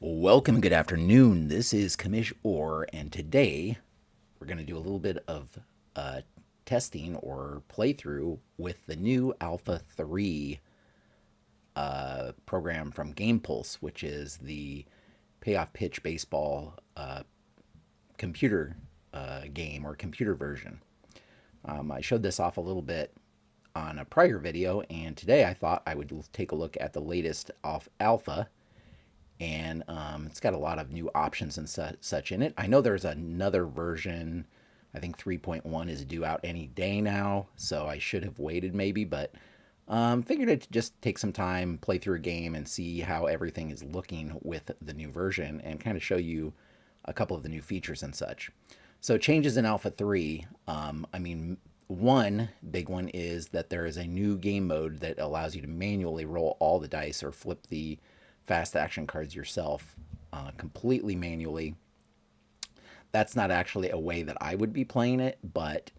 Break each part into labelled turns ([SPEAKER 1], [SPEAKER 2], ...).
[SPEAKER 1] Welcome, good afternoon. This is Commish Orr, and today we're going to do a little bit of testing or playthrough with the new Alpha 3 program from Game Pulse, which is the Payoff Pitch Baseball computer game or computer version. I showed this off a little bit on a prior video, and today I thought I would take a look at the latest off Alpha, and it's got a lot of new options and such in it. I know there's another version. I think 3.1 is due out any day now, so I should have waited maybe, but figured I'd just take some time, play through a game, and see how everything is looking with the new version, and kind of show you a couple of the new features and such. So changes in Alpha 3, one big one is that there is a new game mode that allows you to manually roll all the dice or flip the fast action cards yourself completely manually. That's not actually a way that I would be playing it, but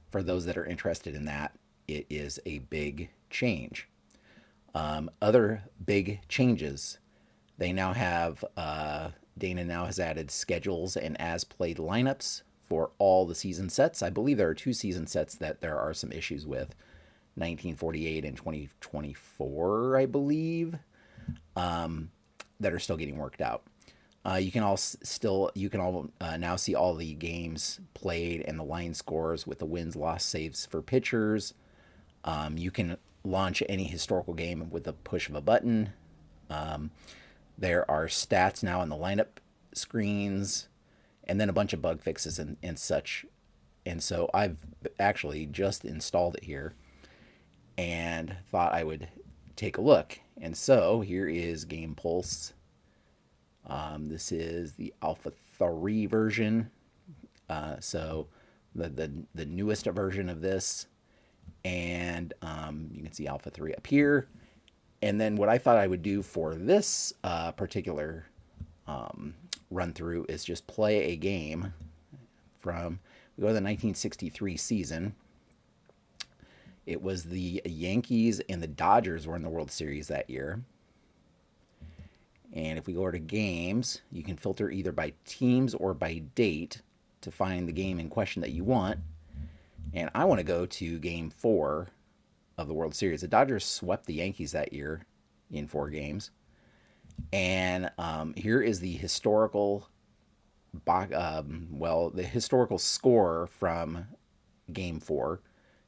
[SPEAKER 1] for those that are interested in that, it is a big change. Other big changes, they now have, Dana now has added schedules and as played lineups for all the season sets. I believe there are two season sets that there are some issues with, 1948 and 2024, I believe, that are still getting worked out. You can now see all the games played and the line scores with the wins, loss, saves for pitchers. You can launch any historical game with the push of a button. There are stats now on the lineup screens, and then a bunch of bug fixes and such. And so I've actually just installed it here and thought I would take a look. And so here is Game Pulse. This is the Alpha 3 version. So the newest version of this. And you can see Alpha 3 up here. And then what I thought I would do for this particular run through is just play a game from, we go to the 1963 season. It was the Yankees and the Dodgers were in the World Series that year. And if we go over to games, you can filter either by teams or by date to find the game in question that you want. And I want to go to game 4 of the World Series. The Dodgers swept the Yankees that year in 4 games. And here is the historical, the historical score from game 4.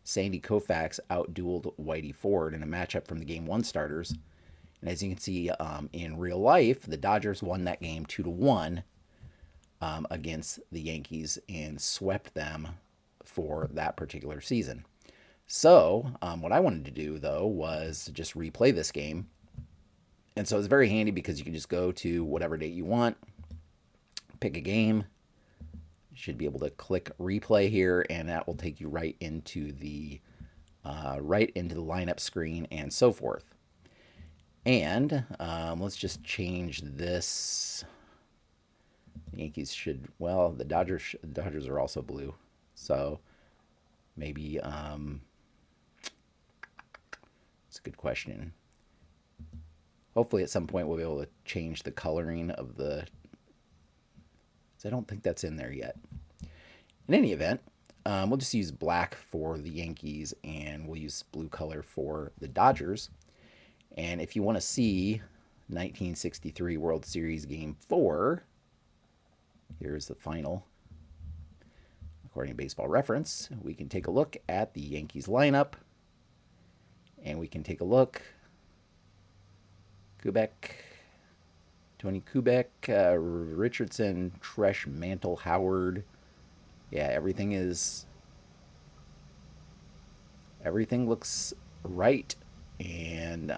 [SPEAKER 1] Sandy Koufax outdueled Whitey Ford in a matchup from the Game 1 starters. And as you can see, in real life, the Dodgers won that game 2-1 against the Yankees and swept them for that particular season. So what I wanted to do, though, was just replay this game. And so it's very handy because you can just go to whatever date you want, pick a game. You should be able to click replay here, and that will take you right into the lineup screen and so forth. And let's just change this. The Yankees should, well, the Dodgers are also blue, so maybe it's a good question. Hopefully at some point we'll be able to change the coloring of the, I don't think that's in there yet. In any event, we'll just use black for the Yankees and we'll use blue color for the Dodgers. And if you want to see 1963 World Series Game 4, here's the final. According to Baseball Reference, we can take a look at the Yankees lineup. And we can take a look. Tony Kubek, Richardson, Tresh, Mantle, Howard. Yeah, everything looks right. And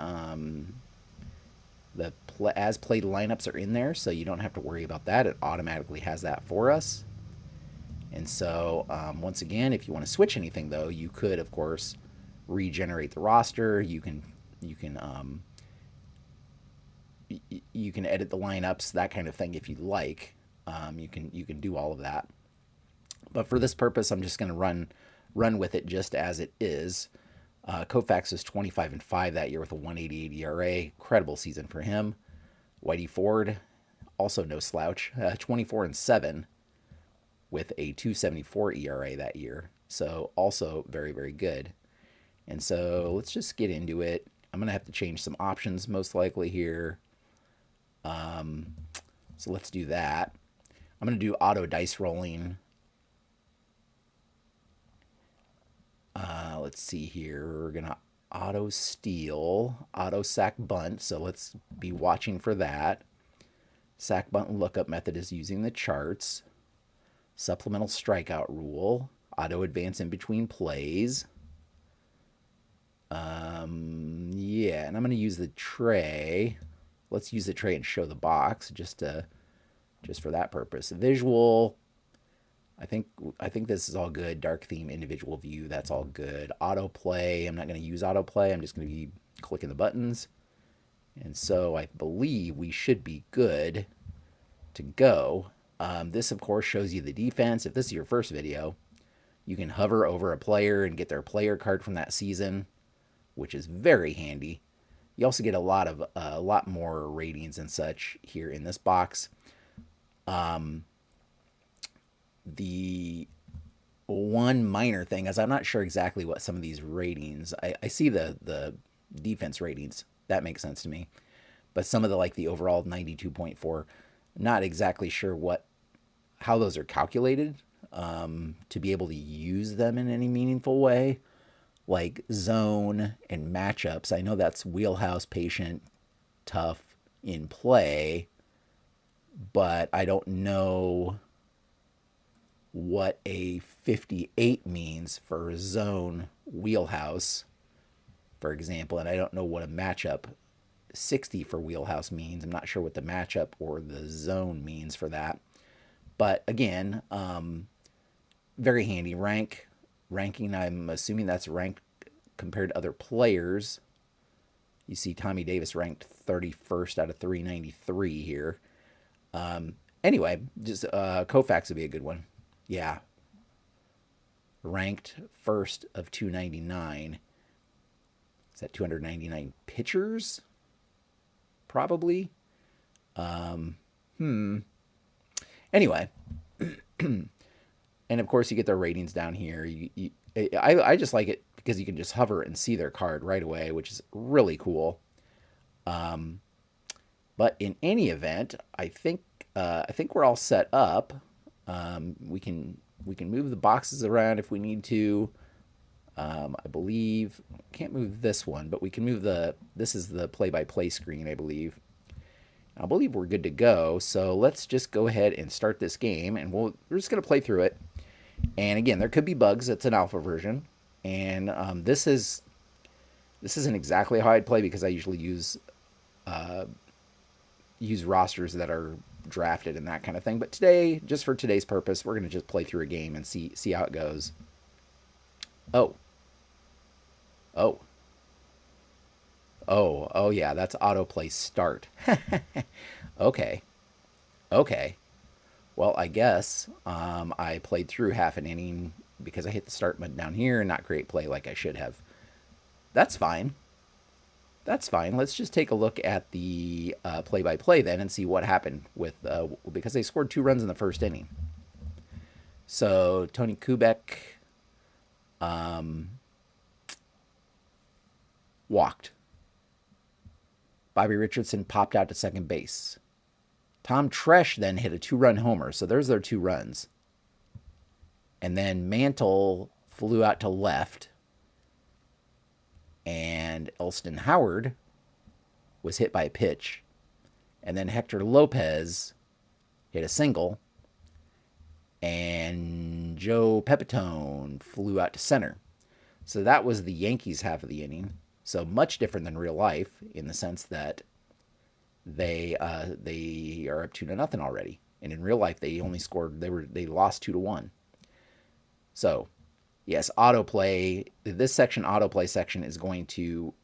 [SPEAKER 1] the as played lineups are in there, so you don't have to worry about that. It automatically has that for us. And so once again, if you want to switch anything, though, you could, of course, regenerate the roster. You can edit the lineups, that kind of thing, if you like. You can do all of that. But for this purpose, I'm just going to run with it just as it is. Koufax was 25-5 that year with a 1.88 ERA. Incredible season for him. Whitey Ford also no slouch, 24-7 with a 2.74 ERA that year. So also very, very good. And so let's just get into it. I'm going to have to change some options most likely here. So let's do that. I'm going to do auto dice rolling. Let's see here. We're going to auto steal, auto sack bunt. So let's be watching for that. Sack bunt lookup method is using the charts. Supplemental strikeout rule. Auto advance in between plays. Yeah, and I'm going to use the tray. Let's use the tray and show the box just for that purpose. Visual. I think this is all good. Dark theme, individual view, that's all good. Autoplay, I'm not going to use autoplay. I'm just going to be clicking the buttons. And so I believe we should be good to go. This, of course, shows you the defense. If this is your first video, you can hover over a player and get their player card from that season, which is very handy. You also get a lot more ratings and such here in this box. The one minor thing is I'm not sure exactly what some of these ratings. I see the defense ratings. That makes sense to me. But some of the overall 92.4, not exactly sure how those are calculated to be able to use them in any meaningful way. Like zone and matchups. I know that's wheelhouse, patient, tough, in play, but I don't know what a 58 means for zone wheelhouse, for example, and I don't know what a matchup 60 for wheelhouse means. I'm not sure what the matchup or the zone means for that. But again, very handy. Ranking, I'm assuming that's ranked compared to other players. You see Tommy Davis ranked 31st out of 393 here. Anyway, just Koufax would be a good one. Yeah. Ranked first of 299. Is that 299 pitchers? Probably. Anyway. And of course you get their ratings down here. I just like it because you can just hover and see their card right away, which is really cool. But in any event, I think we're all set up. We can move the boxes around if we need to. I believe can't move this one, but we can move this is the play-by-play screen, I believe. I believe we're good to go. So let's just go ahead and start this game, and we're just going to play through it. And again, there could be bugs. It's an alpha version, and this isn't exactly how I'd play because I usually use rosters that are drafted and that kind of thing. But today, just for today's purpose, we're going to just play through a game and see how it goes. Oh, yeah, that's autoplay start. Okay. Well, I guess I played through half an inning because I hit the start button down here and not create play like I should have. That's fine. Let's just take a look at the play-by-play then and see what happened with because they scored 2 runs in the first inning. So Tony Kubek walked. Bobby Richardson popped out to second base. Tom Tresh then hit a 2-run homer, so there's their 2 runs. And then Mantle flew out to left. And Elston Howard was hit by a pitch. And then Hector Lopez hit a single. And Joe Pepitone flew out to center. So that was the Yankees half of the inning. So much different than real life in the sense that they are up 2-0 already. And in real life, they only scored, they lost 2-1. So, yes, autoplay. This autoplay section is going to,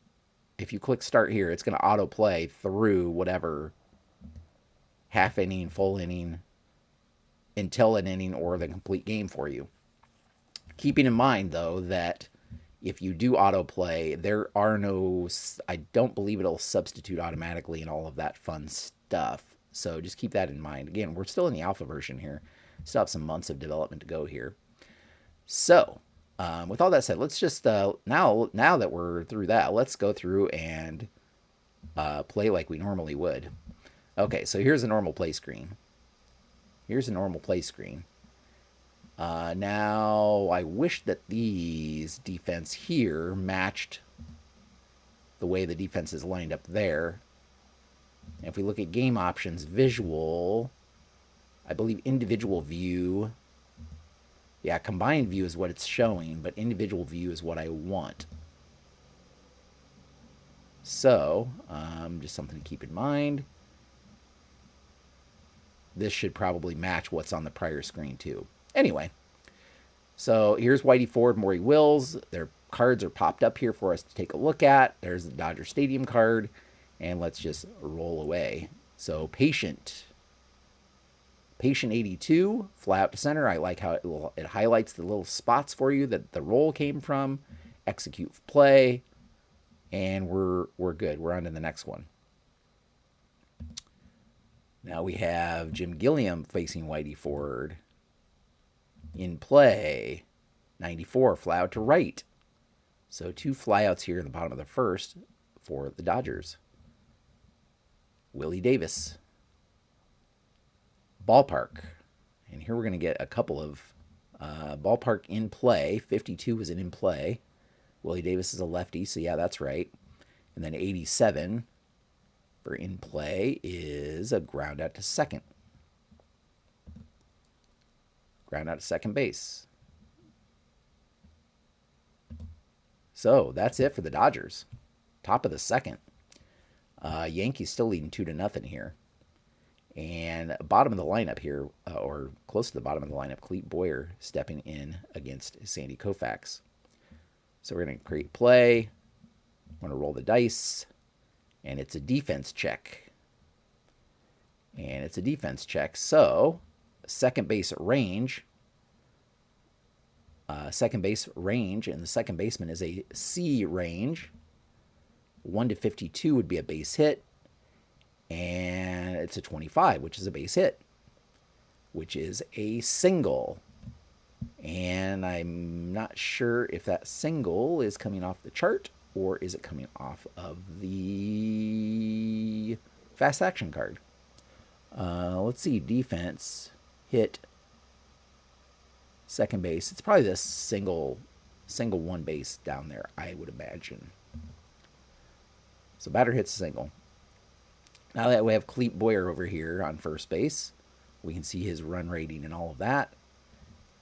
[SPEAKER 1] if you click start here, it's going to autoplay through whatever half inning, full inning, until an inning or the complete game for you. Keeping in mind, though, that if you do autoplay, there are no, I don't believe it'll substitute automatically and all of that fun stuff. So just keep that in mind. Again, we're still in the alpha version here. Still have some months of development to go here. So with all that said, let's just now that we're through that, let's go through and play like we normally would. Okay, so here's a normal play screen. Here's a normal play screen. Now, I wish that these defense here matched the way the defense is lined up there. And if we look at game options, visual, I believe individual view. Yeah, combined view is what it's showing, but individual view is what I want. So, just something to keep in mind. This should probably match what's on the prior screen too. Anyway, so here's Whitey Ford, Maury Wills. Their cards are popped up here for us to take a look at. There's the Dodger Stadium card, and let's just roll away. So Patient 82, fly out to center. I like how it highlights the little spots for you that the roll came from. Execute play, and we're good. We're on to the next one. Now we have Jim Gilliam facing Whitey Ford. In play, 94, fly out to right. So 2 flyouts here in the bottom of the first for the Dodgers. Willie Davis. Ballpark. And here we're going to get a couple of ballpark in play. 52 is an in play. Willie Davis is a lefty, so yeah, that's right. And then 87 for in play is a ground out to second. Ground out to second base. So that's it for the Dodgers. Top of the second. Yankees still leading 2-0 here. And bottom of the lineup here, or close to the bottom of the lineup, Clete Boyer stepping in against Sandy Koufax. So we're going to create play. I'm going to roll the dice. And it's a defense check. And it's a defense check. So second base range. Second base range, and the second baseman is a C range. 1 to 52 would be a base hit. And it's a 25, which is a base hit, which is a single. And I'm not sure if that single is coming off the chart or is it coming off of the fast action card. Let's see, defense, hit, second base. It's probably this single one base down there, I would imagine. So batter hits a single. Now that we have Clete Boyer over here on first base, we can see his run rating and all of that.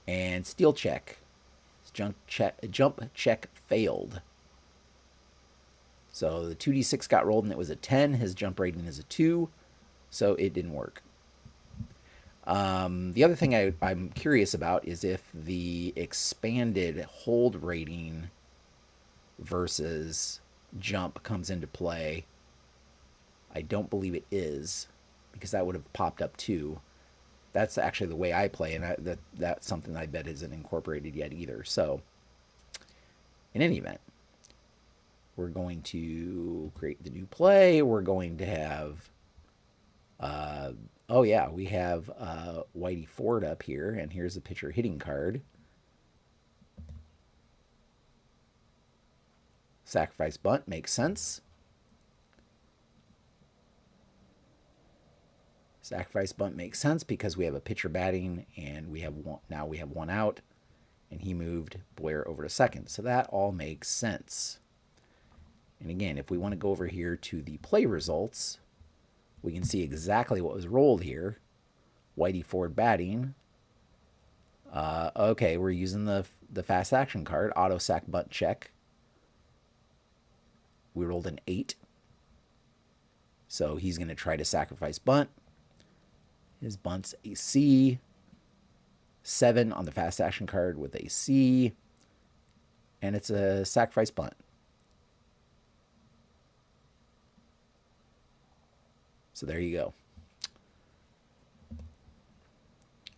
[SPEAKER 1] And steal check. Jump check failed. So the 2d6 got rolled and it was a 10. His jump rating is a 2, so it didn't work. The other thing I'm curious about is if the expanded hold rating versus jump comes into play. I don't believe it is, because that would have popped up too. That's actually the way I play, and that's something I bet isn't incorporated yet either. So, in any event, we're going to create the new play. We're going to have, we have Whitey Ford up here, and here's the pitcher hitting card. Sacrifice bunt makes sense. Sacrifice bunt makes sense because we have a pitcher batting and we have one out, and he moved Boyer over to second. So that all makes sense. And again, if we want to go over here to the play results, we can see exactly what was rolled here. Whitey Ford batting. Okay, we're using the fast action card, auto sac bunt check. We rolled an 8. So he's going to try to sacrifice bunt. His bunt's a C. 7 on the fast action card with a C. And it's a sacrifice bunt. So there you go.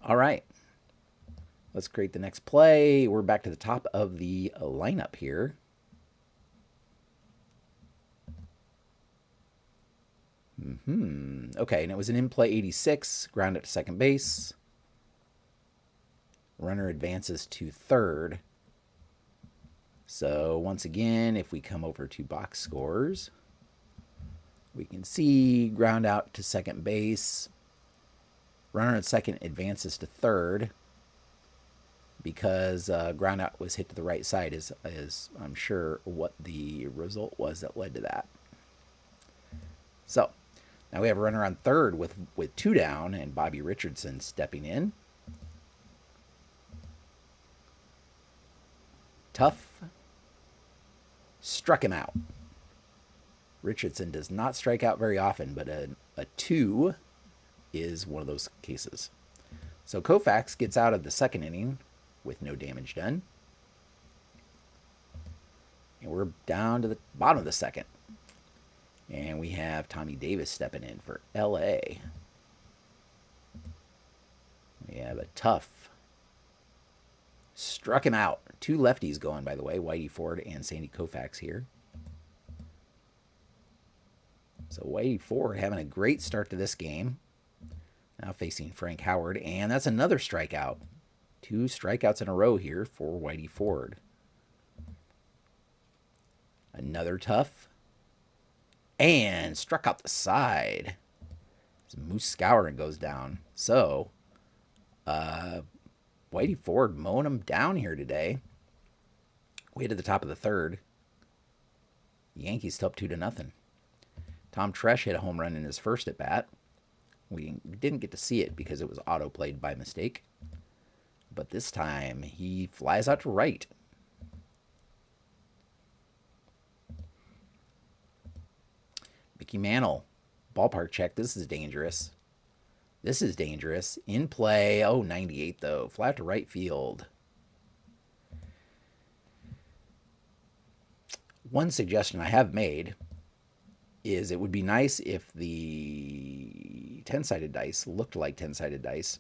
[SPEAKER 1] All right. Let's create the next play. We're back to the top of the lineup here. Okay, and it was an in-play 86, ground at second base. Runner advances to third. So once again, if we come over to box scores, we can see ground out to second base. Runner at second advances to third because ground out was hit to the right side is I'm sure what the result was that led to that. So now we have a runner on third with two down and Bobby Richardson stepping in. Tough. Struck him out. Richardson does not strike out very often, but a 2 is one of those cases. So Koufax gets out of the second inning with no damage done. And we're down to the bottom of the second. And we have Tommy Davis stepping in for LA. We have a tough. Struck him out. Two lefties going, by the way. Whitey Ford and Sandy Koufax here. So Whitey Ford having a great start to this game. Now facing Frank Howard. And that's another strikeout. 2 strikeouts in a row here for Whitey Ford. Another tough. And struck out the side. Moose Scouring goes down. So, Whitey Ford mowing him down here today. Way to the top of the third. Yankees still up 2-0. Tom Tresh hit a home run in his first at bat. We didn't get to see it because it was auto-played by mistake. But this time, he flies out to right. Mickey Mantle, ballpark check. This is dangerous. This is dangerous. In play. Oh, 98 though. Fly out to right field. One suggestion I have made is it would be nice if the 10-sided dice looked like 10-sided dice.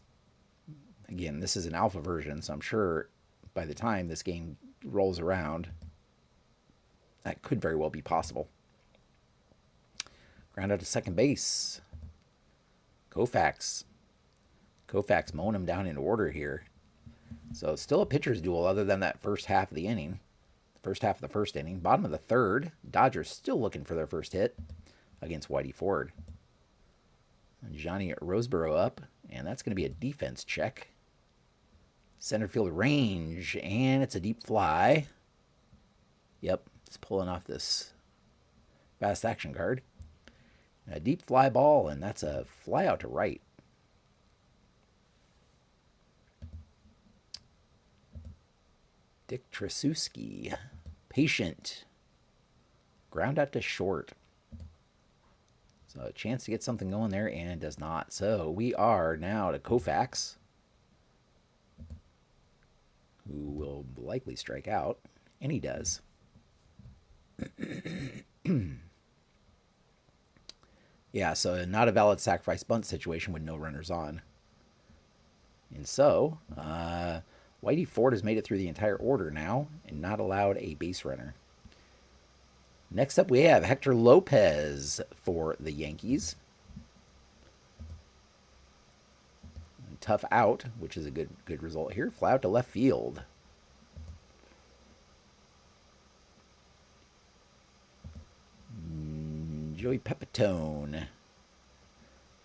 [SPEAKER 1] Again, this is an alpha version, so I'm sure by the time this game rolls around, that could very well be possible. Ground out to second base. Koufax mowing him down in order here. So still a pitcher's duel other than that first half of the inning. First half of the first inning. Bottom of the third. Dodgers still looking for their first hit against Whitey Ford. Johnny Roseborough up. And that's going to be a defense check. Center field range. And it's a deep fly. Yep. It's pulling off this fast action card. A deep fly ball. And that's a fly out to right. Dick Trasuski, patient, ground out to short. So a chance to get something going there and does not. So we are now to Koufax, who will likely strike out, and he does. Yeah, so not a valid sacrifice bunt situation with no runners on. And so, Whitey Ford has made it through the entire order now and not allowed a base runner. Next up, we have Hector Lopez for the Yankees. Tough out, which is a good result here. Fly out to left field. Joey Pepitone.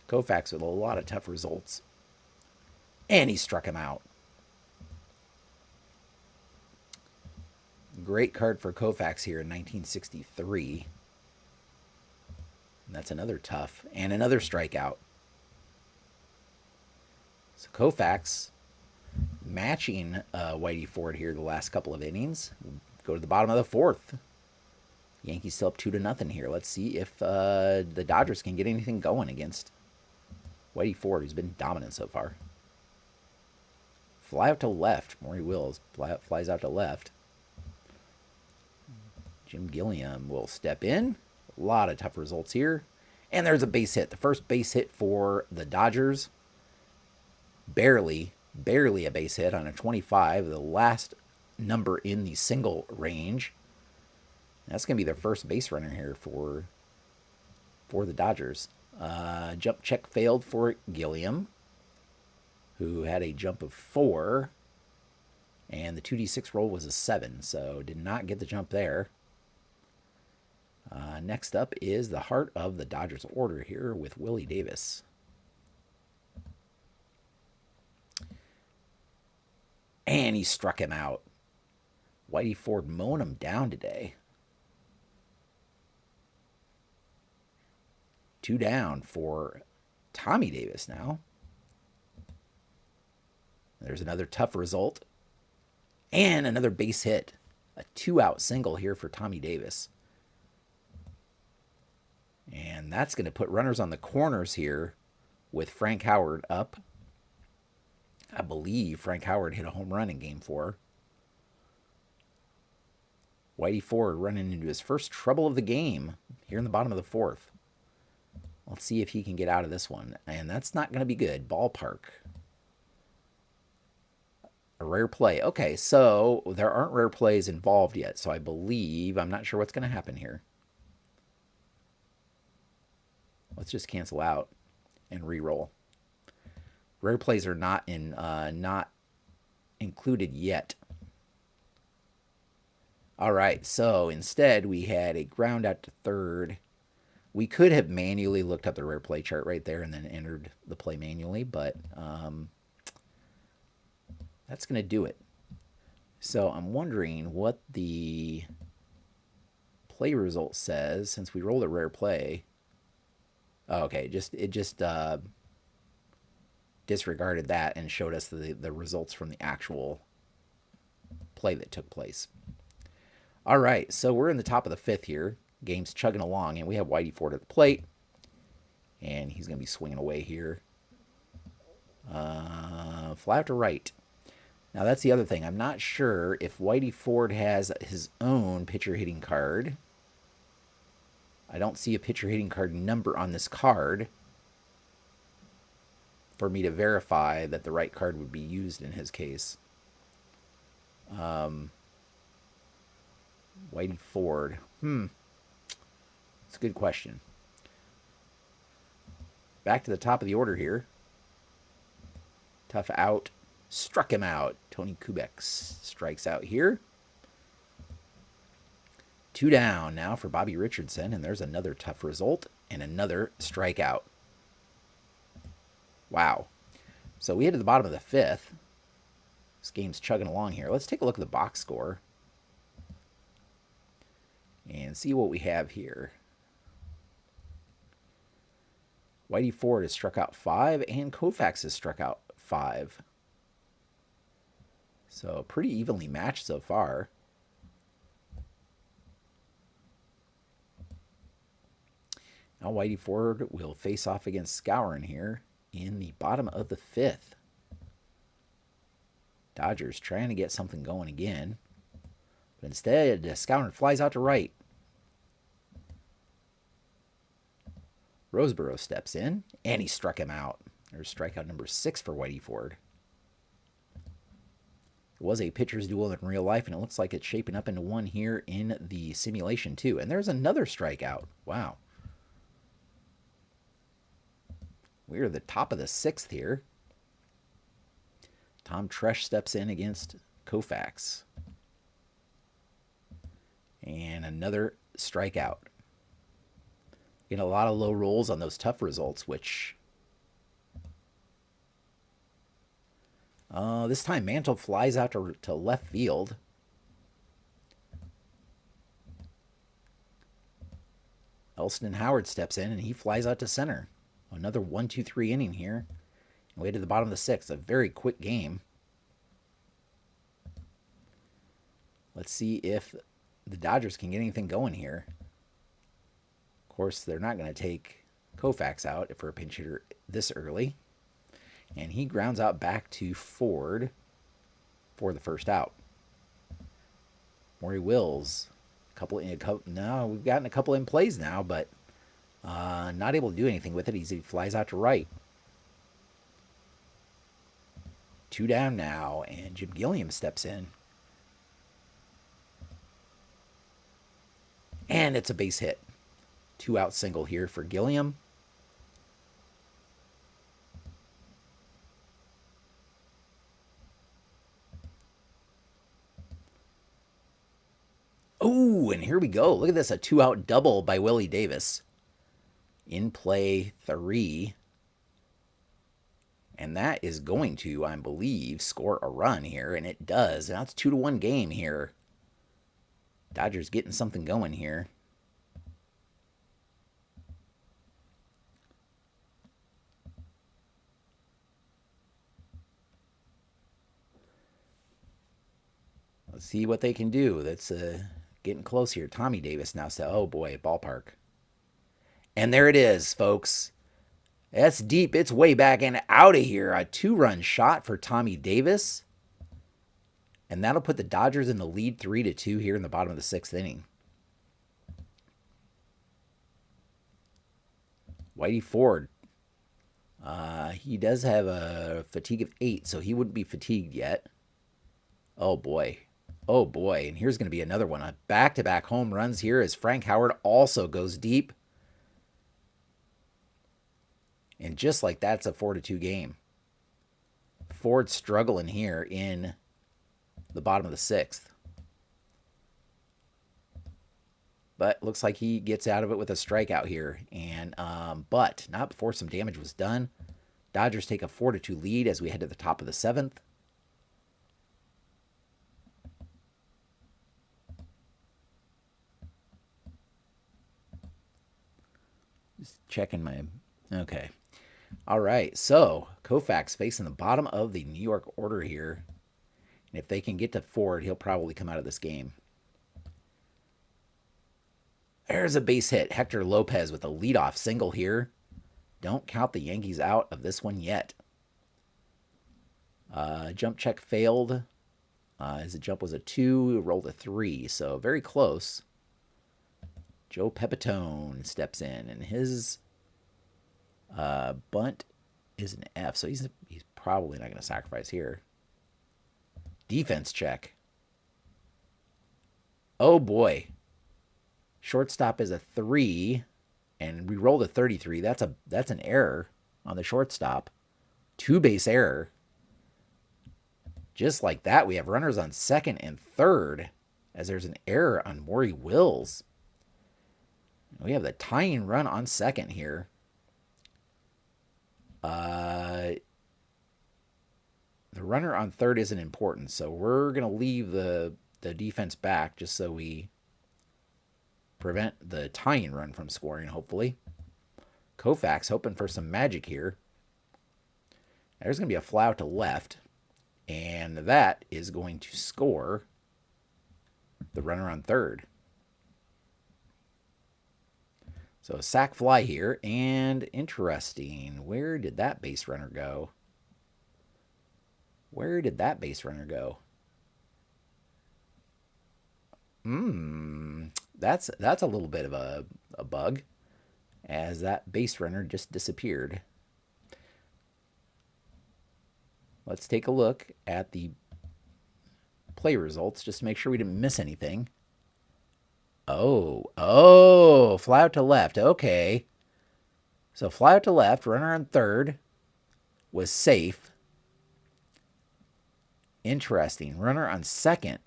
[SPEAKER 1] Koufax with a lot of tough results. And he struck him out. Great card for Koufax here in 1963. And that's another tough. And another strikeout. So Koufax matching Whitey Ford here the last couple of innings. Go to the bottom of the fourth. Yankees still up 2-0 here. Let's see if the Dodgers can get anything going against Whitey Ford, who's been dominant so far. Fly out to left. Maury Wills flies out to left. Jim Gilliam will step in. A lot of tough results here. And there's a base hit. The first base hit for the Dodgers. Barely a base hit on a 25. The last number in the single range. That's going to be their first base runner here for the Dodgers. Jump check failed for Gilliam, who had a jump of 4, and the 2d6 roll was a 7, so did not get the jump there. Next up is the heart of the Dodgers order here with Willie Davis. And he struck him out. Whitey Ford mowing him down today. 2 down for Tommy Davis now. There's another tough result. And another base hit. A 2-out single here for Tommy Davis. And that's going to put runners on the corners here with Frank Howard up. I believe Frank Howard hit a home run in Game 4. Whitey Ford running into his first trouble of the game here in the bottom of the 4th. Let's see if he can get out of this one. And that's not going to be good. Ballpark. A rare play. Okay, so there aren't rare plays involved yet. So I believe, I'm not sure what's going to happen here. Let's just cancel out and re-roll. Rare plays are not included yet. All right, so instead we had a ground out to third. We could have manually looked up the rare play chart right there and then entered the play manually, but that's going to do it. So I'm wondering what the play result says since we rolled a rare play. Oh, okay, it just disregarded that and showed us the results from the actual play that took place. All right, so we're in the top of the 5th here. Game's chugging along, and we have Whitey Ford at the plate. And he's going to be swinging away here. Fly out to right. Now, that's the other thing. I'm not sure if Whitey Ford has his own pitcher hitting card. I don't see a pitcher hitting card number on this card for me to verify that the right card would be used in his case. Whitey Ford. It's a good question. Back to the top of the order here. Tough out. Struck him out. Tony Kubek strikes out here. 2 down now for Bobby Richardson, and there's another tough result and another strikeout. Wow. So we hit to the bottom of the 5th. This game's chugging along here. Let's take a look at the box score and see what we have here. Whitey Ford has struck out 5, and Koufax has struck out 5. So pretty evenly matched so far. Now Whitey Ford will face off against Skowron here in the bottom of the 5th. Dodgers trying to get something going again. But instead, Skowron flies out to right. Roseboro steps in, and he struck him out. There's strikeout number 6 for Whitey Ford. It was a pitcher's duel in real life, and it looks like it's shaping up into one here in the simulation, too. And there's another strikeout. Wow. We're at the top of the 6th here. Tom Tresh steps in against Koufax. And another strikeout. Getting a lot of low rolls on those tough results, which... this time Mantle flies out to left field. Elston Howard steps in, and he flies out to center. Another 1-2-3 inning here. And way to the bottom of the 6th. A very quick game. Let's see if the Dodgers can get anything going here. Of course, they're not going to take Koufax out for a pinch hitter this early. And he grounds out back to Ford for the first out. Maury Wills. No, we've gotten a couple in plays now, but not able to do anything with it. He flies out to right. 2 down now, and Jim Gilliam steps in. And it's a base hit. 2-out single here for Gilliam. Oh, and here we go. Look at this, a 2-out double by Willie Davis. In play 3. And that is going to, I believe, score a run here, and it does. Now it's 2-1 game here. Dodgers getting something going here. Let's see what they can do. That's getting close here. Tommy Davis now said, oh boy, ballpark. And there it is, folks. That's deep. It's way back and out of here. A 2-run shot for Tommy Davis. And that'll put the Dodgers in the lead 3-2 here in the bottom of the 6th inning. Whitey Ford. He does have a fatigue of 8, so he wouldn't be fatigued yet. Oh boy. Oh boy. And here's going to be another one. A back-to-back home runs here as Frank Howard also goes deep. And just like that, it's a 4-2 game. Ford struggling here in the bottom of the 6th. But looks like he gets out of it with a strikeout here. And but not before some damage was done. Dodgers take a 4-2 lead as we head to the top of the 7th. Just checking my... Okay. All right, so Koufax facing the bottom of the New York order here. And if they can get to Ford, he'll probably come out of this game. There's a base hit. Hector Lopez with a leadoff single here. Don't count the Yankees out of this one yet. Jump check failed. His jump was a 2, rolled a 3, so very close. Joe Pepitone steps in, and his bunt is an F, so he's probably not going to sacrifice here. Defense check. Oh boy. Shortstop is a 3, and we rolled a 33. That's an error on the shortstop. 2-base error. Just like that, we have runners on 2nd and 3rd, as there's an error on Maury Wills. We have the tying run on 2nd here. The runner on 3rd isn't important, so we're going to leave the defense back just so we prevent the tying run from scoring, hopefully. Koufax hoping for some magic here. There's going to be a fly out to left, and that is going to score the runner on 3rd. So a sac fly here, and interesting. Where did that base runner go? Where did that base runner go? That's a little bit of a bug, as that base runner just disappeared. Let's take a look at the play results just to make sure we didn't miss anything. Oh, fly out to left. Okay. So fly out to left, runner on 3rd was safe. Interesting. Runner on 2nd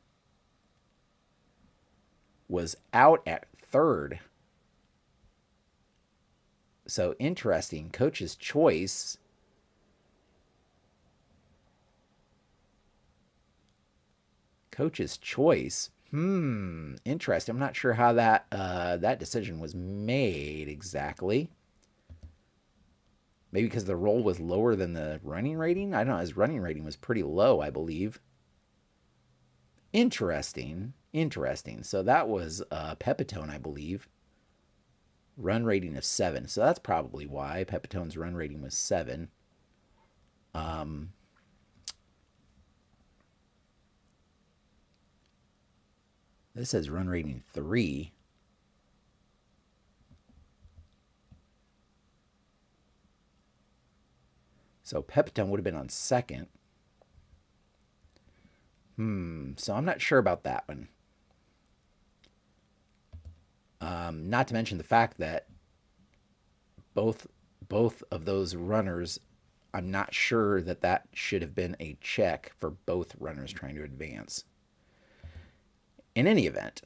[SPEAKER 1] was out at 3rd. So interesting. Coach's choice. Coach's choice. Interesting. I'm not sure how that decision was made exactly. Maybe because the roll was lower than the running rating? I don't know. His running rating was pretty low, I believe. Interesting. So that was Pepitone, I believe. Run rating of 7. So that's probably why Pepitone's run rating was 7. This says run rating 3. So Pepitone would have been on 2nd. So I'm not sure about that one. Not to mention the fact that both of those runners, I'm not sure that should have been a check for both runners trying to advance. In any event,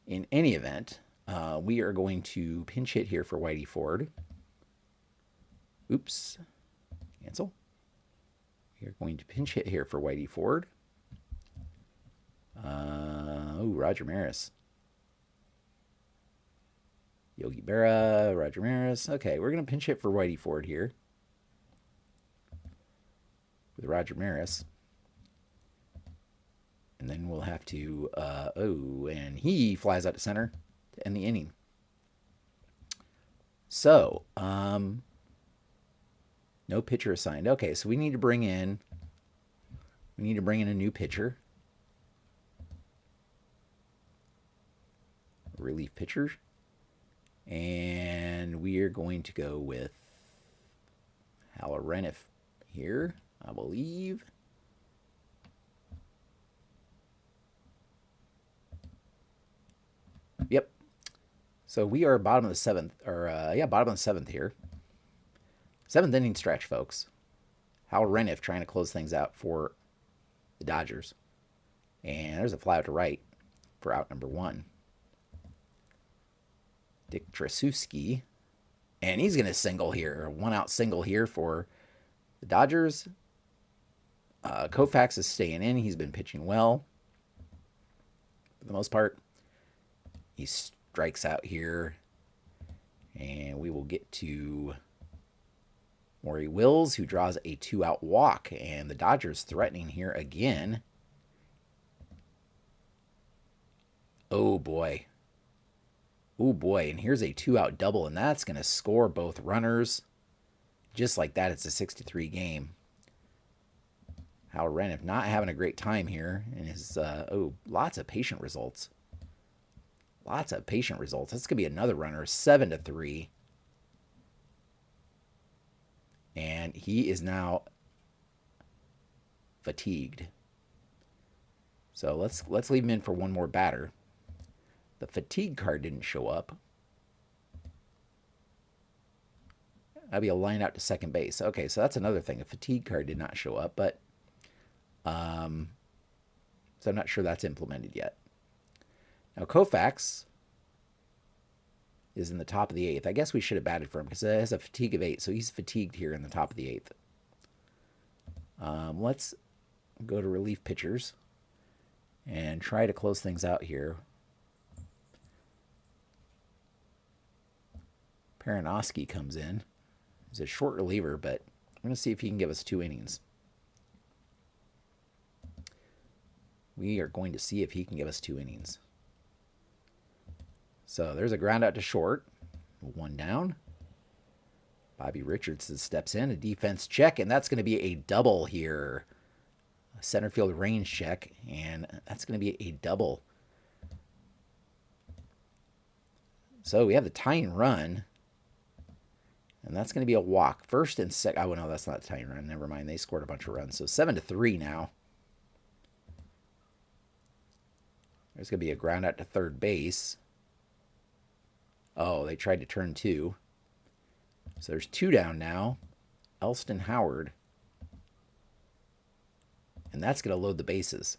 [SPEAKER 1] In any event, we are going to pinch hit here for Whitey Ford. Oops. Cancel. We are going to pinch hit here for Whitey Ford. Roger Maris. Yogi Berra, Roger Maris. Okay, we're going to pinch hit for Whitey Ford here with Roger Maris. And then we'll have to, and he flies out to center to end the inning. So, no pitcher assigned. Okay, so we need to bring in a new pitcher. Relief pitcher. And we are going to go with Hal Reniff here, I believe. Yep. So we are bottom of the seventh, bottom of the seventh here. Seventh inning stretch, folks. Hal Reniff trying to close things out for the Dodgers. And there's a fly out to right for out number one. Dick Trasuski. And he's going to single here. A one-out single here for the Dodgers. Koufax is staying in. He's been pitching well for the most part. He strikes out here. And we will get to Maury Wills, who draws a two-out walk. And the Dodgers threatening here again. Oh, boy. Oh, boy. And here's a two-out double, and that's going to score both runners. Just like that, it's a 6-3 game. Hal Reniff not having a great time here. And his, lots of patient results. Lots of patient results. That's going to be another runner, 7-3. And he is now fatigued. So let's leave him in for one more batter. The fatigue card didn't show up. That'd be a line out to second base. Okay, so that's another thing. A fatigue card did not show up, but so I'm not sure that's implemented yet. Now Koufax is in the top of the eighth. I guess we should have batted for him because it has a fatigue of 8, so he's fatigued here in the top of the eighth. Let's go to relief pitchers and try to close things out here. Perinoski comes in. He's a short reliever, but I'm going to see if he can give us 2 innings. We are going to see if he can give us 2 innings. So there's a ground out to short. 1 down. Bobby Richardson steps in. A defense check, and that's going to be a double here. A center field range check, and that's going to be a double. So we have the tying run. And that's going to be a walk. First and second. Oh, no, that's not a tying run. Never mind. They scored a bunch of runs. So 7-3 now. There's going to be a ground out to third base. Oh, they tried to turn 2. So there's 2 down now. Elston Howard. And that's going to load the bases.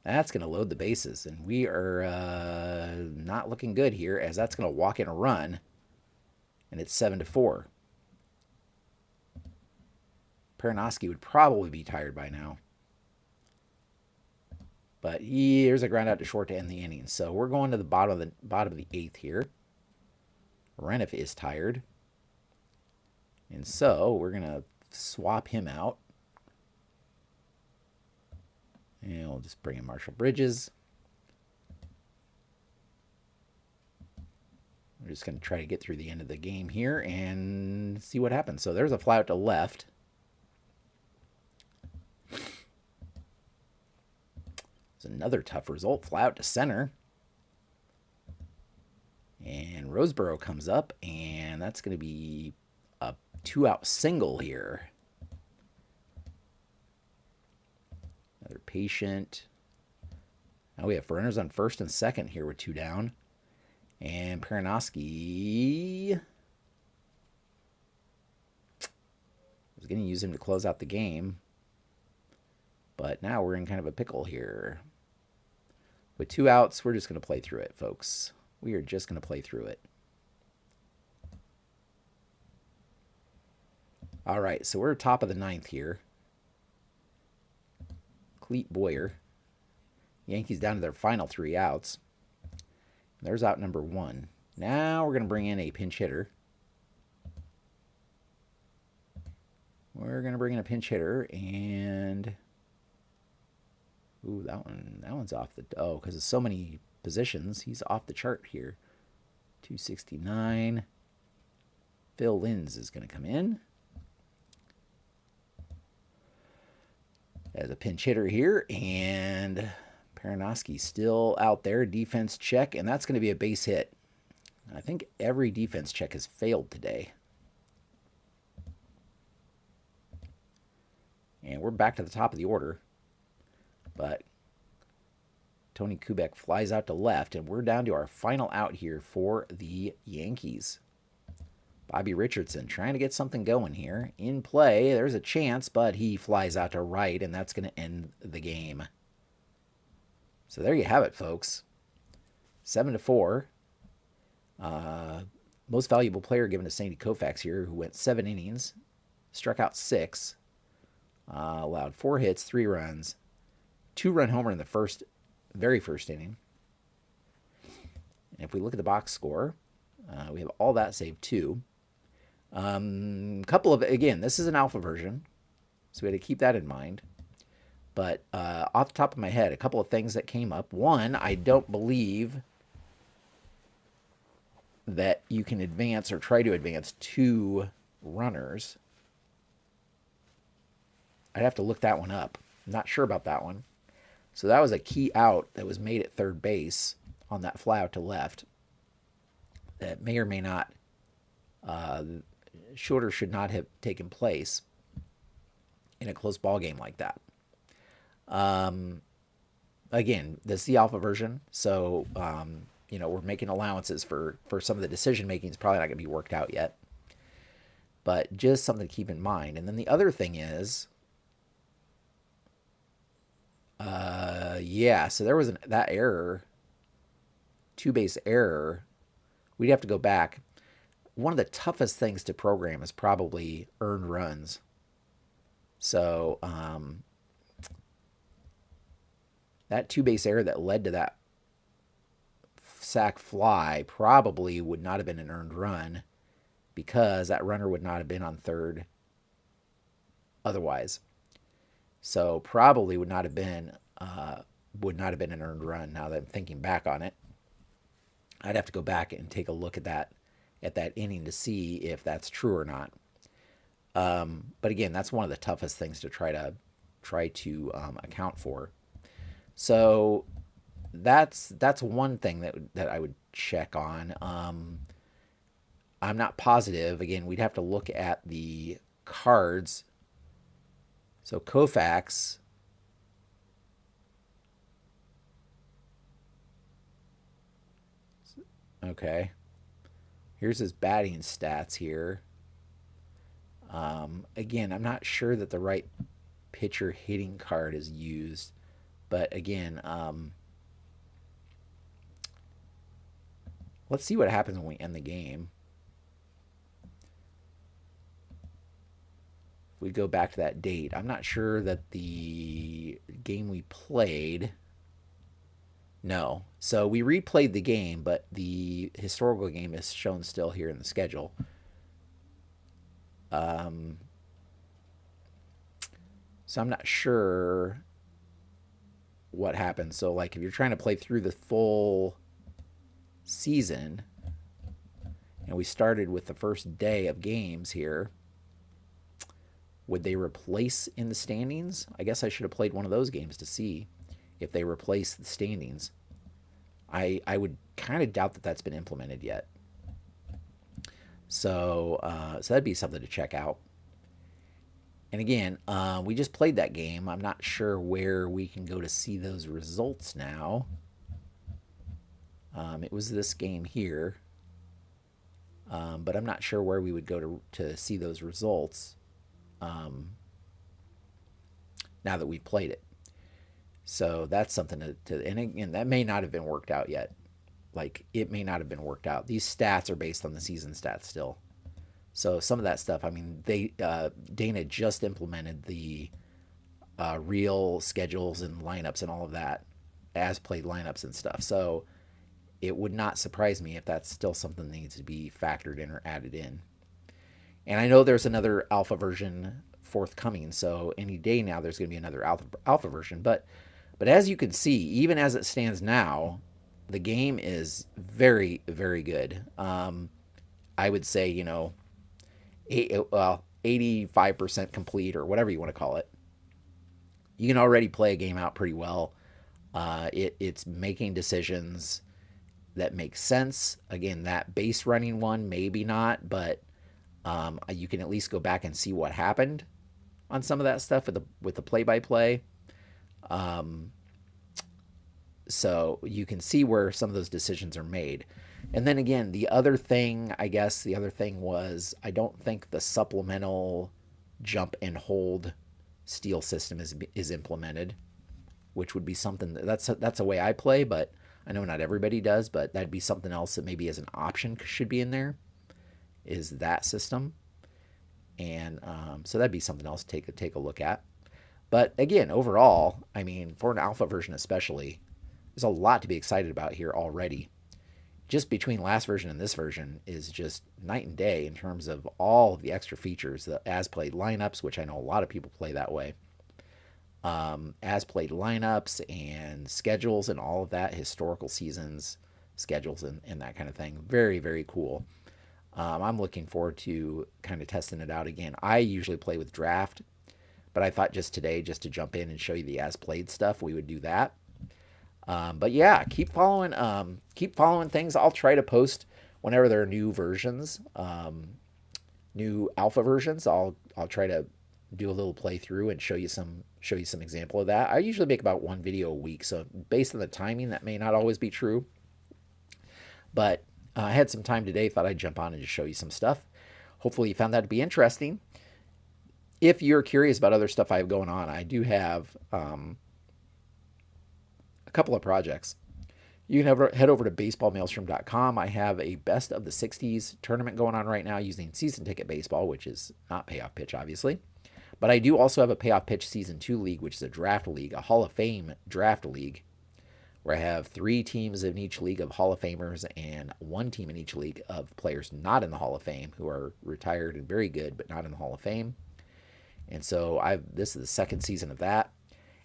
[SPEAKER 1] That's going to load the bases. And we are not looking good here, as that's going to walk in a run. And it's 7-4. Perinoski would probably be tired by now. But here's a ground out to short to end the inning. So we're going to the bottom of the 8th here. Reniff is tired. And so we're going to swap him out. And we'll just bring in Marshall Bridges. We're just going to try to get through the end of the game here and see what happens. So there's a fly out to left. It's another tough result. Fly out to center. And Roseboro comes up, and that's going to be a 2-out single here. Another patient. Now we have runners on first and second here with 2 down. And Perinoski was going to use him to close out the game. But now we're in kind of a pickle here. With 2 outs, we're just going to play through it, folks. We are just going to play through it. All right, so we're top of the 9th here. Cleet Boyer. Yankees down to their final 3 outs. There's out number 1. Now we're going to bring in a pinch hitter. We're going to bring in a pinch hitter, and ooh, that one's off the, oh, because of so many positions, he's off the chart here. 269. Phil Linz is going to come in as a pinch hitter here, and Peranoski still out there. Defense check, and that's going to be a base hit. I think every defense check has failed today. And we're back to the top of the order. But Tony Kubek flies out to left, and we're down to our final out here for the Yankees. Bobby Richardson trying to get something going here. In play, there's a chance, but he flies out to right, and that's going to end the game. So there you have it, folks. 7-4. Most valuable player given to Sandy Koufax here, who went 7 innings, struck out 6, allowed 4 hits, 3 runs, 2-run homer in the very first inning. And if we look at the box score, we have all that save 2. Again, this is an alpha version, so we had to keep that in mind. But off the top of my head, a couple of things that came up. One, I don't believe that you can advance or try to advance 2 runners. I'd have to look that one up. I'm not sure about that one. So that was a key out that was made at third base on that fly out to left. That may or may not, should or should not have taken place in a close ball game like that. Again, this is the alpha version, so we're making allowances for some of the decision making is probably not going to be worked out yet. But just something to keep in mind. And then the other thing is, so there was that error, 2-base error. We'd have to go back. One of the toughest things to program is probably earned runs. So that 2-base error that led to that sac fly probably would not have been an earned run, because that runner would not have been on third otherwise. So probably would not have been an earned run. Now that I'm thinking back on it, I'd have to go back and take a look at that inning to see if that's true or not. But again, that's one of the toughest things to try to account for. So that's one thing that I would check on. I'm not positive. Again, we'd have to look at the cards. So Koufax, okay, here's his batting stats here. Again, I'm not sure that the right pitcher hitting card is used, but again, let's see what happens when we end the game. If we go back to that date, I'm not sure that the game we played, no. So we replayed the game, but the historical game is shown still here in the schedule. So I'm not sure what happens. So like if you're trying to play through the full season, and we started with the first day of games here, would they replace in the standings? I guess I should have played one of those games to see if they replace the standings. I would kind of doubt that that's been implemented yet. So that'd be something to check out. And again, we just played that game. I'm not sure where we can go to see those results now. It was this game here. But I'm not sure where we would go to see those results now that we've played it. So that's something and again, that may not have been worked out yet. Like, it may not have been worked out. These stats are based on the season stats still. So some of that stuff, I mean, Dana just implemented the real schedules and lineups and all of that, as played lineups and stuff. So it would not surprise me if that's still something that needs to be factored in or added in. And I know there's another alpha version forthcoming, so any day now there's going to be another alpha version. But as you can see, even as it stands now, the game is very, very good. I would say, 85% complete, or whatever you want to call it. You can already play a game out pretty well. It's making decisions that make sense. Again, that base running one, maybe not, but you can at least go back and see what happened on some of that stuff with the play-by-play. So you can see where some of those decisions are made. And then again, the other thing was, I don't think the supplemental jump and hold steal system is implemented, which would be something that's a way I play, but I know not everybody does. But that'd be something else that maybe as an option should be in there, is that system. And so that'd be something else to take a look at. But again, overall, I mean, for an alpha version especially, there's a lot to be excited about here already. Just between last version and this version is just night and day in terms of all of the extra features, the as played lineups, which I know a lot of people play that way. As played lineups and schedules and all of that, historical seasons, schedules, and that kind of thing. Very, very cool. I'm looking forward to kind of testing it out again. I usually play with draft, but I thought just today, just to jump in and show you the as played stuff, we would do that. But yeah, keep following things. I'll try to post whenever there are new versions, new alpha versions. I'll try to do a little playthrough and show you some example of that. I usually make about one video a week, so based on the timing, that may not always be true. But I had some time today, thought I'd jump on and just show you some stuff. Hopefully you found that to be interesting. If you're curious about other stuff I have going on, I do have a couple of projects. You can head over to baseballmaelstrom.com. I have a best of the 60s tournament going on right now using season ticket baseball, which is not Payoff Pitch, obviously. But I do also have a Payoff Pitch Season 2 league, which is a draft league, a Hall of Fame draft league, where I have 3 teams in each league of Hall of Famers and 1 team in each league of players not in the Hall of Fame who are retired and very good, but not in the Hall of Fame. And so this is the second season of that.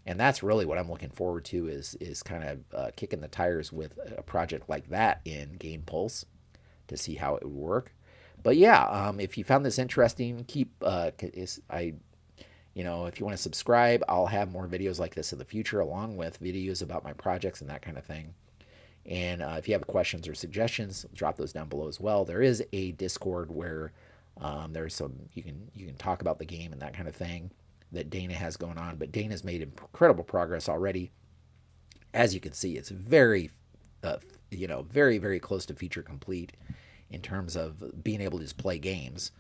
[SPEAKER 1] And that's really what I'm looking forward to, is kind of kicking the tires with a project like that in Game Pulse to see how it would work. But yeah, if you found this interesting, if you want to subscribe, I'll have more videos like this in the future, along with videos about my projects and that kind of thing. And if you have questions or suggestions, drop those down below as well. There is a Discord where there's some you can talk about the game and that kind of thing that Dana has going on. But Dana's made incredible progress already. As you can see, it's very, very, very close to feature complete in terms of being able to just play games.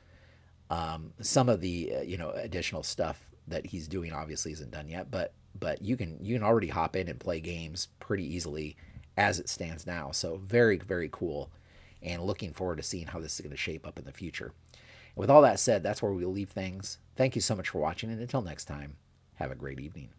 [SPEAKER 1] Some of the additional stuff that he's doing obviously isn't done yet, but you can already hop in and play games pretty easily as it stands now. So very, very cool, and looking forward to seeing how this is going to shape up in the future. And with all that said, that's where we'll leave things. Thank you so much for watching, and until next time, have a great evening.